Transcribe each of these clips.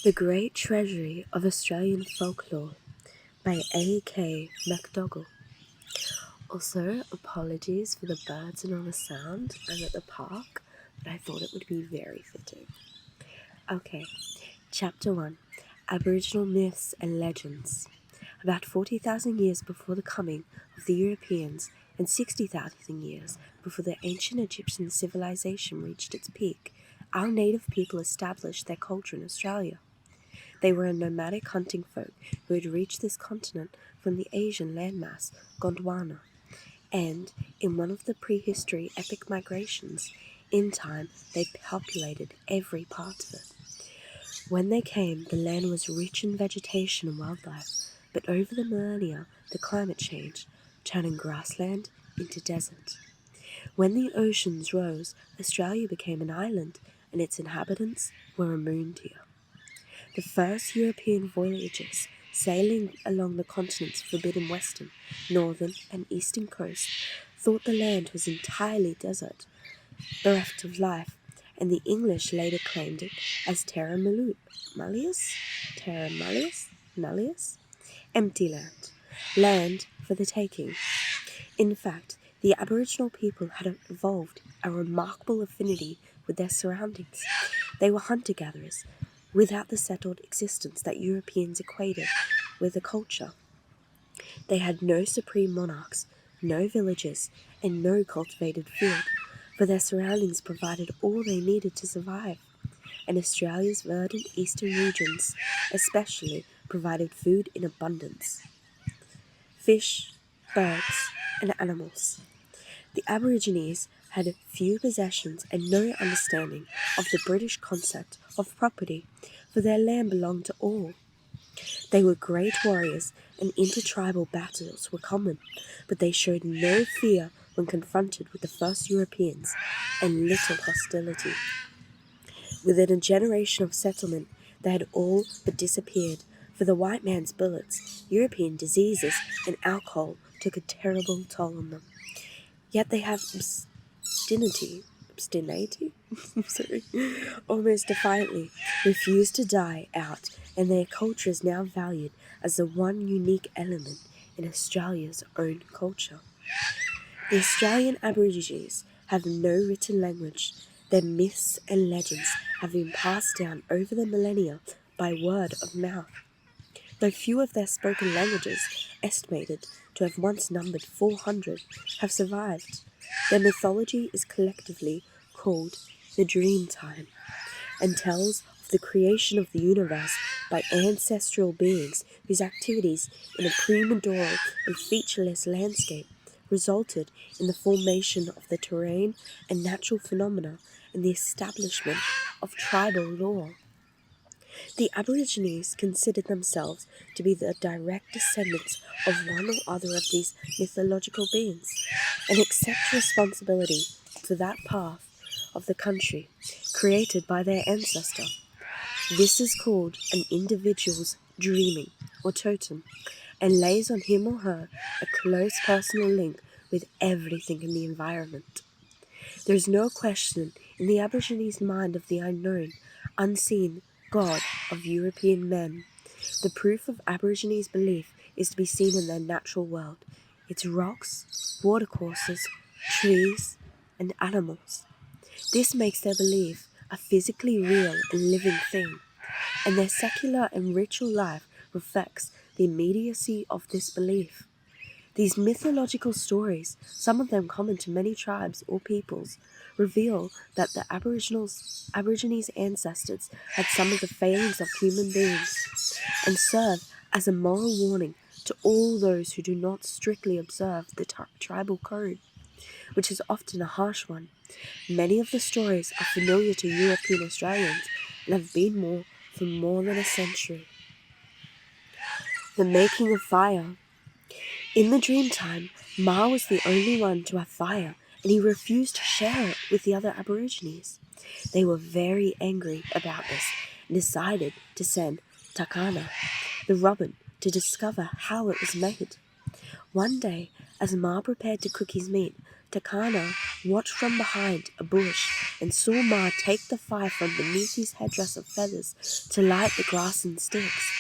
The Great Treasury of Australian Folklore by A.K. MacDougall. Also, apologies for the birds and all the sound. I'm at the park, but I thought it would be very fitting. Okay, Chapter 1. Aboriginal Myths and Legends. About 40,000 years before the coming of the Europeans and 60,000 years before the ancient Egyptian civilization reached its peak, our native people established their culture in Australia. They were a nomadic hunting folk who had reached this continent from the Asian landmass, Gondwana, and, in one of the prehistory epic migrations, in time they populated every part of it. When they came, the land was rich in vegetation and wildlife, but over the millennia the climate changed, turning grassland into desert. When the oceans rose, Australia became an island, and its inhabitants were removed here. The first European voyagers sailing along the continent's forbidden western, northern, and eastern coast thought the land was entirely desert, bereft of life, and the English later claimed it as Terra Malleus, empty land, land for the taking. In fact, the Aboriginal people had evolved a remarkable affinity with their surroundings. They were hunter-gatherers, without the settled existence that Europeans equated with a culture. They had no supreme monarchs, no villages, and no cultivated field, for their surroundings provided all they needed to survive, and Australia's verdant eastern regions especially provided food in abundance. Fish, birds, and animals. The Aborigines had few possessions and no understanding of the British concept of property, for their land belonged to all. They were great warriors, and intertribal battles were common, but they showed no fear when confronted with the first Europeans, and little hostility. Within a generation of settlement, they had all but disappeared, for the white man's bullets, European diseases, and alcohol took a terrible toll on them. Yet they have obstinacy, almost defiantly, refused to die out, and their culture is now valued as the one unique element in Australia's own culture. The Australian Aborigines have no written language. Their myths and legends have been passed down over the millennia by word of mouth. Though few of their spoken languages, estimated to have once numbered 400, have survived, their mythology is collectively called the Dreamtime, and tells of the creation of the universe by ancestral beings whose activities in a primordial and featureless landscape resulted in the formation of the terrain and natural phenomena and the establishment of tribal law. The Aborigines considered themselves to be the direct descendants of one or other of these mythological beings, and accept responsibility for that part of the country created by their ancestor. This is called an individual's dreaming, or totem, and lays on him or her a close personal link with everything in the environment. There is no question in the Aborigines' mind of the unknown, unseen God of European men. The proof of Aborigines' belief is to be seen in their natural world, its rocks, watercourses, trees, and animals. This makes their belief a physically real and living thing, and their secular and ritual life reflects the immediacy of this belief. These mythological stories, some of them common to many tribes or peoples, reveal that the Aborigines' ancestors had some of the failings of human beings, and serve as a moral warning to all those who do not strictly observe the tribal code, which is often a harsh one. Many of the stories are familiar to European Australians and have been for more than a century. The making of fire. In the Dreamtime, Ma was the only one to have fire, and he refused to share it with the other Aborigines. They were very angry about this and decided to send Takana, the robin, to discover how it was made. One day, as Ma prepared to cook his meat, Takana watched from behind a bush and saw Ma take the fire from beneath his headdress of feathers to light the grass and sticks.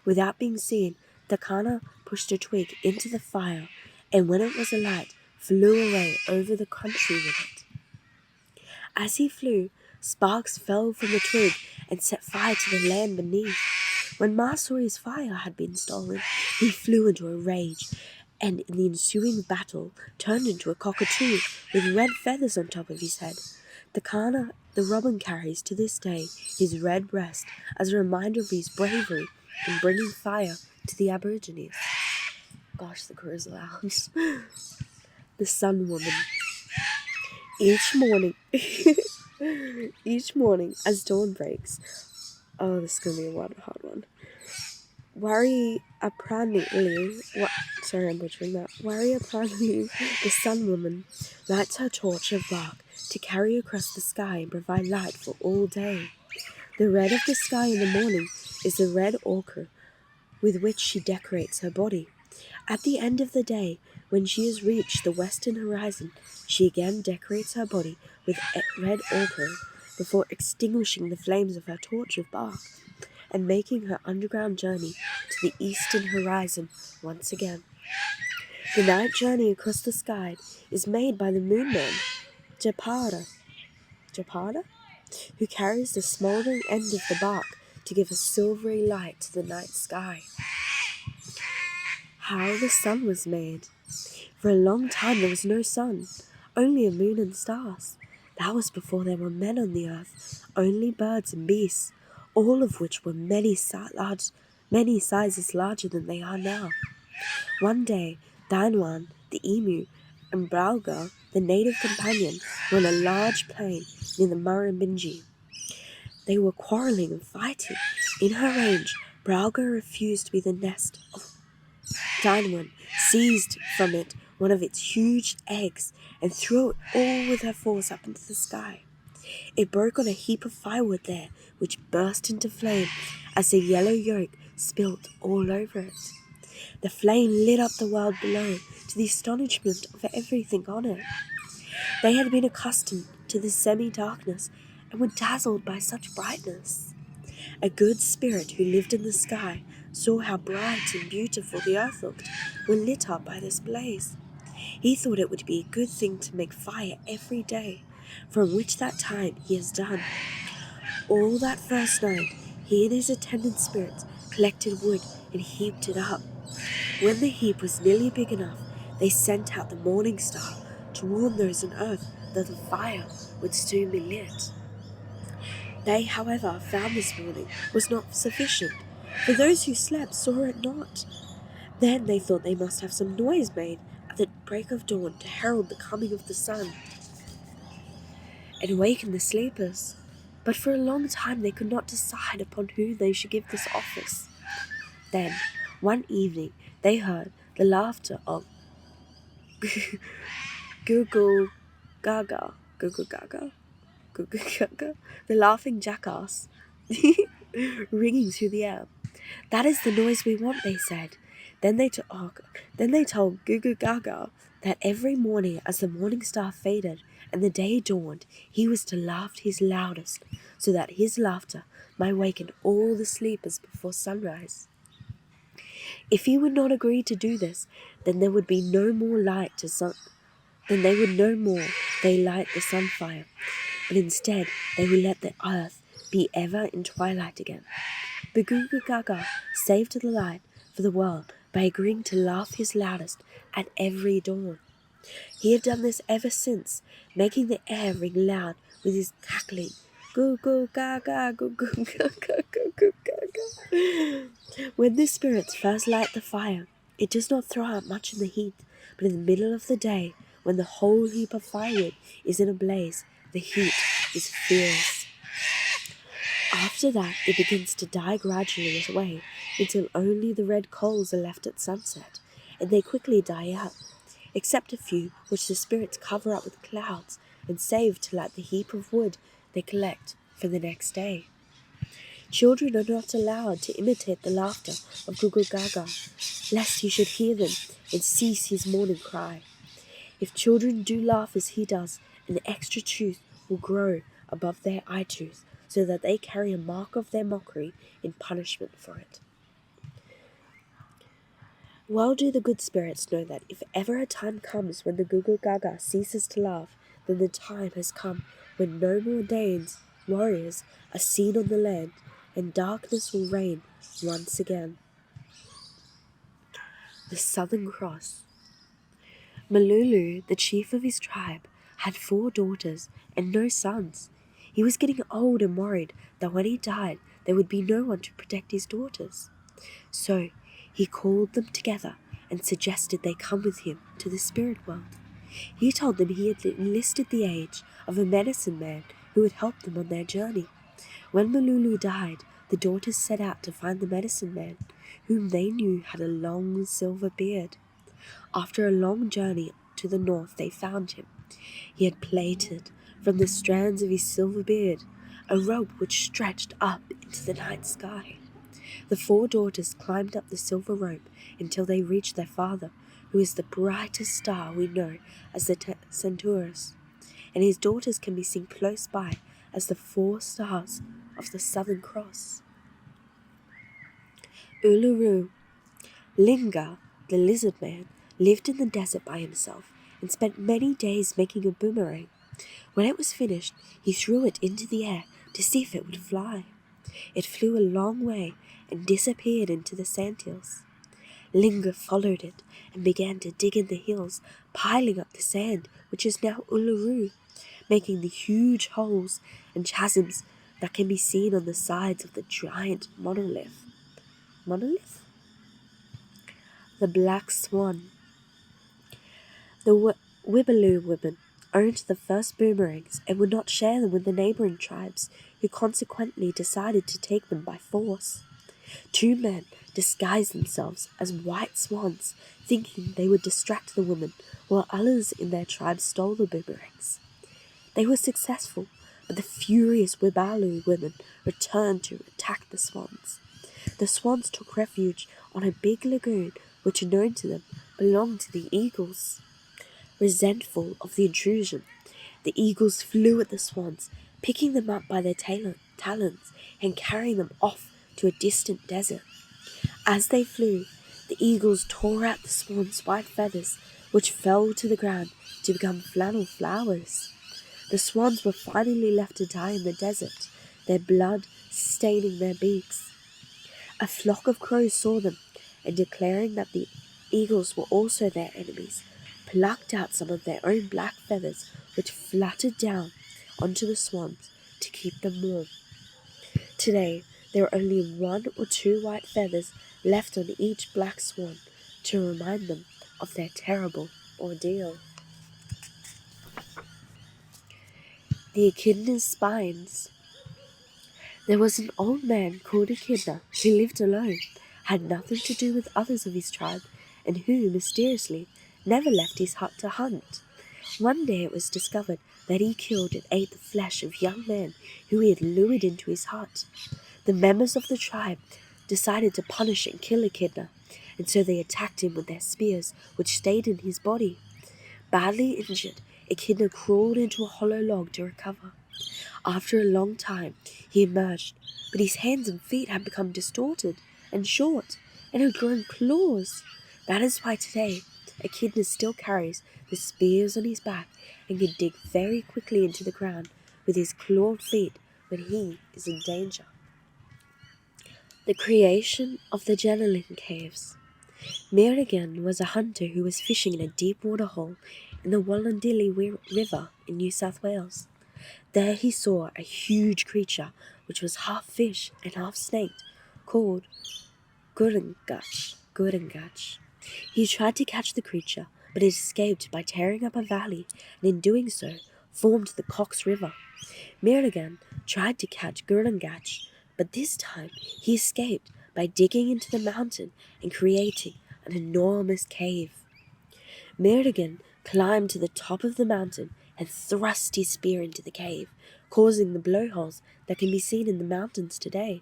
Without being seen, the Kana pushed a twig into the fire, and when it was alight, flew away over the country with it. As he flew, sparks fell from the twig and set fire to the land beneath. When Ma saw his fire had been stolen, he flew into a rage, and in the ensuing battle turned into a cockatoo with red feathers on top of his head. The robin carries to this day his red breast as a reminder of his bravery in bringing fire to the Aborigines. Gosh, the crew is loud. The Sun Woman. Each morning, as dawn breaks, oh, this is gonna be a hard one. Warriapranli, the Sun Woman, lights her torch of bark to carry across the sky and provide light for all day. The red of the sky in the morning is the red ochre with which she decorates her body. At the end of the day, when she has reached the western horizon, she again decorates her body with red ochre before extinguishing the flames of her torch of bark and making her underground journey to the eastern horizon once again. The night journey across the sky is made by the moon man, Japada, who carries the smouldering end of the bark to give a silvery light to the night sky. How the sun was made. For a long time there was no sun, only a moon and stars. That was before there were men on the earth, only birds and beasts, all of which were many sizes larger than they are now. One day, Danwan, the emu, and Brauga, the native companion, were on a large plain near the Murrumbidgee. They were quarrelling and fighting. In her rage, Brauga refused to be the nest of Danwan, seized from it one of its huge eggs, and threw it all with her force up into the sky. It broke on a heap of firewood there, which burst into flame as the yellow yolk spilt all over it. The flame lit up the world below, to the astonishment of everything on it. They had been accustomed to the semi-darkness and were dazzled by such brightness. A good spirit who lived in the sky saw how bright and beautiful the earth looked when lit up by this blaze. He thought it would be a good thing to make fire every day, from which that time he has done. All that first night, he and his attendant spirits collected wood and heaped it up. When the heap was nearly big enough, they sent out the morning star to warn those on earth that the fire would soon be lit. They, however, found this warning was not sufficient, for those who slept saw it not. Then they thought they must have some noise made at the break of dawn to herald the coming of the sun and awaken the sleepers. But for a long time they could not decide upon who they should give this office. Then, one evening, they heard the laughter of Google Gaga, the laughing jackass, ringing through the air. "That is the noise we want," they said. Then they told Goo Gaga that every morning as the morning star faded and the day dawned, he was to laugh his loudest, so that his laughter might waken all the sleepers before sunrise. If he would not agree to do this, then there would be no more light they light the sun fire, but instead they would let the earth be ever in twilight again. But Goo Gaga saved the light for the world by agreeing to laugh his loudest at every dawn. He had done this ever since, making the air ring loud with his cackling, "Goo Goo Gaga, Goo Goo Gaga, Goo Goo Gaga." When the spirits first light the fire, it does not throw out much in the heat, but in the middle of the day, when the whole heap of firewood is in a blaze, the heat is fierce. After that, it begins to die gradually away until only the red coals are left at sunset, and they quickly die out, except a few which the spirits cover up with clouds and save to light the heap of wood they collect for the next day. Children are not allowed to imitate the laughter of Goo Gaga, lest he should hear them and cease his morning cry. If children do laugh as he does, an extra tooth will grow above their eye tooth so that they carry a mark of their mockery in punishment for it. Well do the good spirits know that if ever a time comes when the Gugu Gaga ceases to laugh, then the time has come when no more Danes, warriors, are seen on the land, and darkness will reign once again. The Southern Cross. Malulu, the chief of his tribe, had 4 daughters and no sons. He was getting old and worried that when he died, there would be no one to protect his daughters. So he called them together and suggested they come with him to the spirit world. He told them he had enlisted the aid of a medicine man who would help them on their journey. When Malulu died, the daughters set out to find the medicine man, whom they knew had a long silver beard. After a long journey to the north, they found him. He had plaited from the strands of his silver beard a rope which stretched up into the night sky. The 4 daughters climbed up the silver rope until they reached their father, who is the brightest star we know as the Centaurus, and his daughters can be seen close by as the 4 stars of the Southern Cross. Uluru. Linga, the lizard man, lived in the desert by himself and spent many days making a boomerang. When it was finished, he threw it into the air to see if it would fly. It flew a long way and disappeared into the sandhills. Linga followed it and began to dig in the hills, piling up the sand, which is now Uluru, making the huge holes and chasms that can be seen on the sides of the giant monolith. Monolith? The Black Swan. The Wibaloo women owned the first boomerangs and would not share them with the neighboring tribes, who consequently decided to take them by force. 2 men disguised themselves as white swans, thinking they would distract the women, while others in their tribe stole the boomerangs. They were successful, but the furious Wibaloo women returned to attack the swans. The swans took refuge on a big lagoon which, known to them, belonged to the eagles. Resentful of the intrusion, the eagles flew at the swans, picking them up by their talons and carrying them off to a distant desert. As they flew, the eagles tore out the swans' white feathers, which fell to the ground to become flannel flowers. The swans were finally left to die in the desert, their blood staining their beaks. A flock of crows saw them, and declaring that the eagles were also their enemies, plucked out some of their own black feathers, which fluttered down onto the swans to keep them warm. Today, there are only 1 or 2 white feathers left on each black swan to remind them of their terrible ordeal. The Echidna's Spines. There was an old man called Echidna who lived alone, had nothing to do with others of his tribe, and who, mysteriously, never left his hut to hunt. One day it was discovered that he killed and ate the flesh of young men who he had lured into his hut. The members of the tribe decided to punish and kill Echidna, and so they attacked him with their spears, which stayed in his body. Badly injured, Echidna crawled into a hollow log to recover. After a long time, he emerged, but his hands and feet had become distorted and short, and had grown claws. That is why today, Echidna still carries the spears on his back and can dig very quickly into the ground with his clawed feet when he is in danger. The creation of the Jenilin Caves. Merrigan was a hunter who was fishing in a deep water hole in the Wallandilly River in New South Wales. There he saw a huge creature which was half fish and half snake, called Gurungach. He tried to catch the creature, but it escaped by tearing up a valley, and in doing so, formed the Cox River. Merrigan tried to catch Gurungach, but this time he escaped by digging into the mountain and creating an enormous cave. Merrigan climbed to the top of the mountain and thrust his spear into the cave, causing the blowholes that can be seen in the mountains today.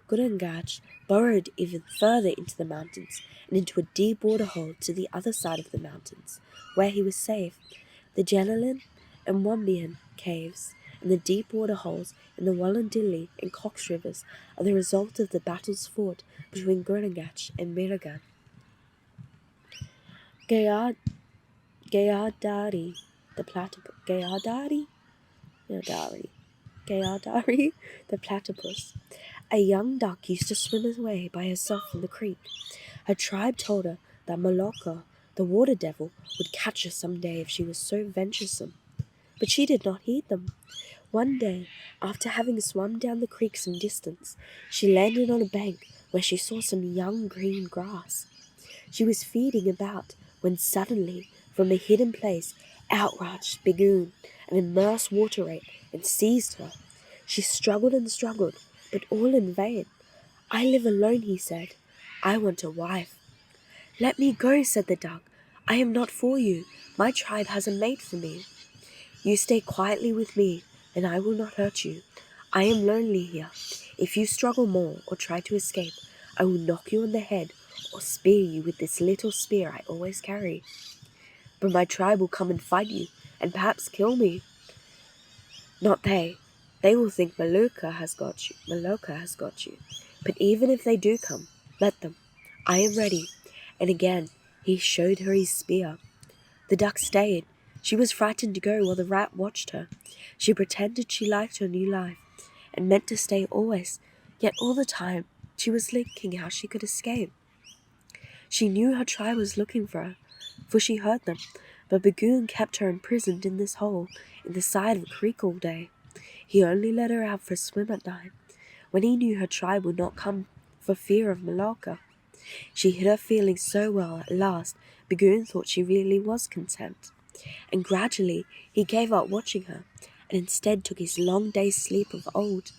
Gurungach burrowed even further into the mountains and into a deep water hole to the other side of the mountains, where he was safe. The Jenilin and Wombian caves and the deep water holes in the Wallandilly and Cox rivers are the result of the battles fought between Gurnagach and Miragan. Gayadari, the platypus. Gayadari, the platypus. A young duck used to swim away by herself in the creek. Her tribe told her that Maloka, the water devil, would catch her some day if she was so venturesome. But she did not heed them. One day, after having swum down the creek some distance, she landed on a bank where she saw some young green grass. She was feeding about when suddenly, from a hidden place, out rushed Bagoon, an immense water rat, and seized her. She struggled and struggled, but all in vain. "I live alone," he said. "I want a wife." "Let me go," said the duck. "I am not for you. My tribe has a mate for me. You stay quietly with me, and I will not hurt you. I am lonely here. If you struggle more or try to escape, I will knock you on the head or spear you with this little spear I always carry. But my tribe will come and fight you, and perhaps kill me." "Not they. They will think Maloka has got you. But even if they do come, let them. I am ready." And again he showed her his spear. The duck stayed. She was frightened to go while the rat watched her. She pretended she liked her new life and meant to stay always, yet all the time she was thinking how she could escape. She knew her tribe was looking for her, for she heard them, but Bagoon kept her imprisoned in this hole in the side of a creek all day. He only let her out for a swim at night, when he knew her tribe would not come for fear of Maloka. She hid her feelings so well at last Bagoon thought she really was content, and gradually he gave up watching her, and instead took his long day's sleep of old.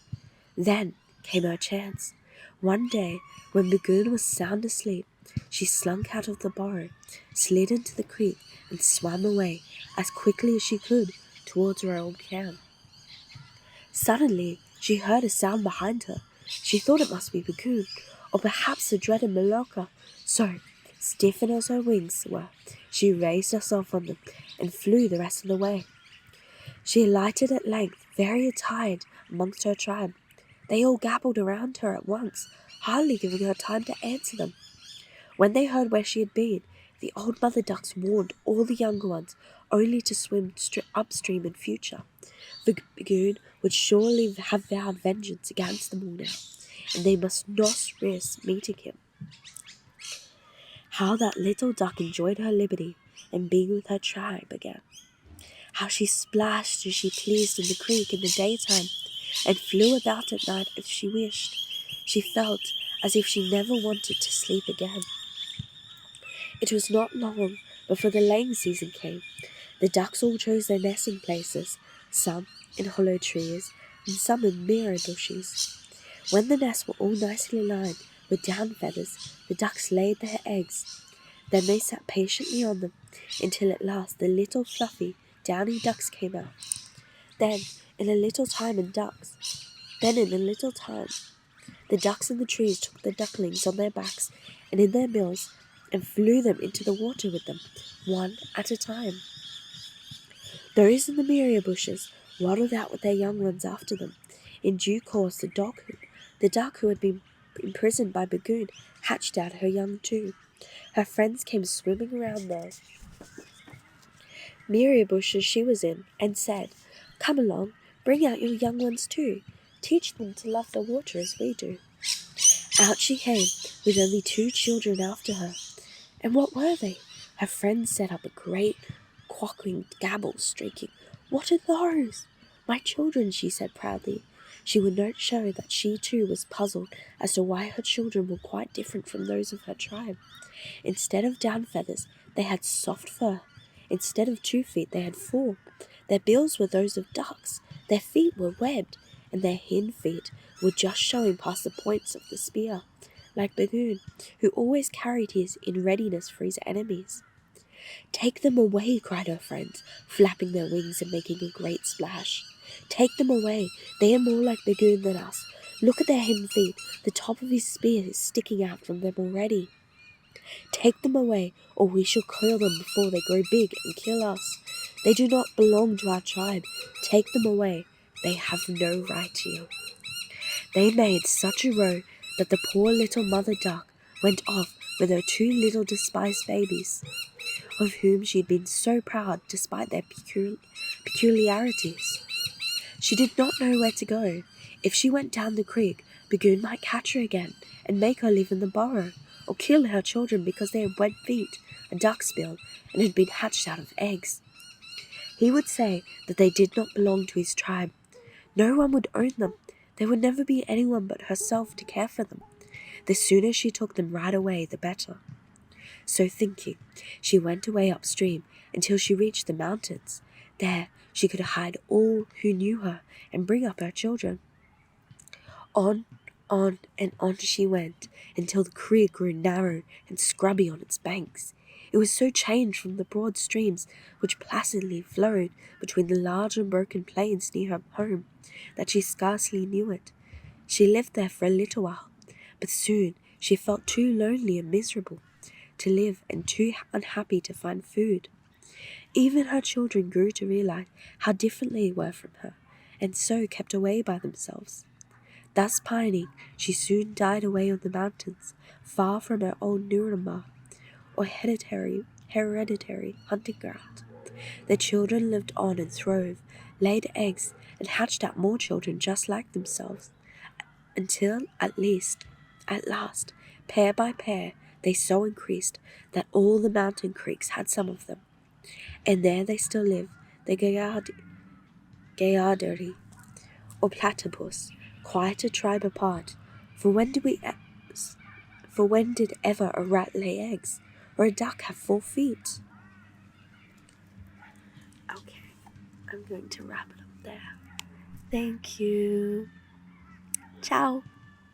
Then came her chance. One day, when Bagoon was sound asleep, she slunk out of the burrow, slid into the creek, and swam away as quickly as she could towards her old camp. Suddenly, she heard a sound behind her. She thought it must be Bagoon, or perhaps the dreaded Maloka. So, stiffened as her wings were, she raised herself on them and flew the rest of the way. She alighted at length, very tired, amongst her tribe. They all gabbled around her at once, hardly giving her time to answer them. When they heard where she had been, the old mother ducks warned all the younger ones only to swim upstream in future. The Bagoon would surely have vowed vengeance against them all now, and they must not risk meeting him. How that little duck enjoyed her liberty and being with her tribe again. How she splashed as she pleased in the creek in the daytime, and flew about at night as she wished. She felt as if she never wanted to sleep again. It was not long before the laying season came. The ducks all chose their nesting places, some in hollow trees and some in mirror bushes. When the nests were all nicely lined with down feathers, the ducks laid their eggs. Then they sat patiently on them until at last the little fluffy, downy ducks came out. Then, in a little time, the ducks in the trees took the ducklings on their backs and in their bills and flew them into the water with them, one at a time. Those in the mirror bushes waddled out with their young ones after them. In due course, the duck who had been imprisoned by Bagoon hatched out her young too. Her friends came swimming around the mirror bushes she was in and said, "Come along, bring out your young ones too. Teach them to love the water as we do." Out she came, with only 2 children after her. And what were they? Her friends set up a great quacking gabble, streaking. "What are those?" "My children," she said proudly. She would not show that she too was puzzled as to why her children were quite different from those of her tribe. Instead of down feathers, they had soft fur. Instead of 2 feet, they had 4. Their bills were those of ducks. Their feet were webbed, and their hind feet were just showing past the points of the spear, like Bagoon, who always carried his in readiness for his enemies. "Take them away," cried her friends, flapping their wings and making a great splash. "Take them away. They are more like Bagoon than us. Look at their hind feet. The top of his spear is sticking out from them already. Take them away, or we shall kill them before they grow big and kill us." They do not belong to our tribe. Take them away. They have no right here." They made such a row that the poor little mother duck went off with her two little despised babies, of whom she had been so proud despite their peculiarities. She did not know where to go. If she went down the creek, Bagoon might catch her again and make her live in the burrow, or kill her children because they had web feet, a duck's bill, and had been hatched out of eggs. He would say that they did not belong to his tribe. No one would own them. There would never be anyone but herself to care for them. The sooner she took them right away, the better. So thinking, she went away upstream until she reached the mountains. There she could hide all who knew her and bring up her children. On, and on she went, until the creek grew narrow and scrubby on its banks. It was so changed from the broad streams which placidly flowed between the large unbroken plains near her home that she scarcely knew it. She lived there for a little while, but soon she felt too lonely and miserable to live and too unhappy to find food. Even her children grew to realize how different they were from her, and so kept away by themselves. Thus pining, she soon died away on the mountains, far from her old Nuremberg, or hereditary hunting ground. The children lived on and throve, laid eggs, and hatched out more children just like themselves, until at last, pair by pair, they so increased that all the mountain creeks had some of them. And there they still live, the Gayaderi, or platypus, quite a tribe apart. For when did ever a rat lay eggs, or a duck have 4 feet? Okay, I'm going to wrap it up there. Thank you. Ciao.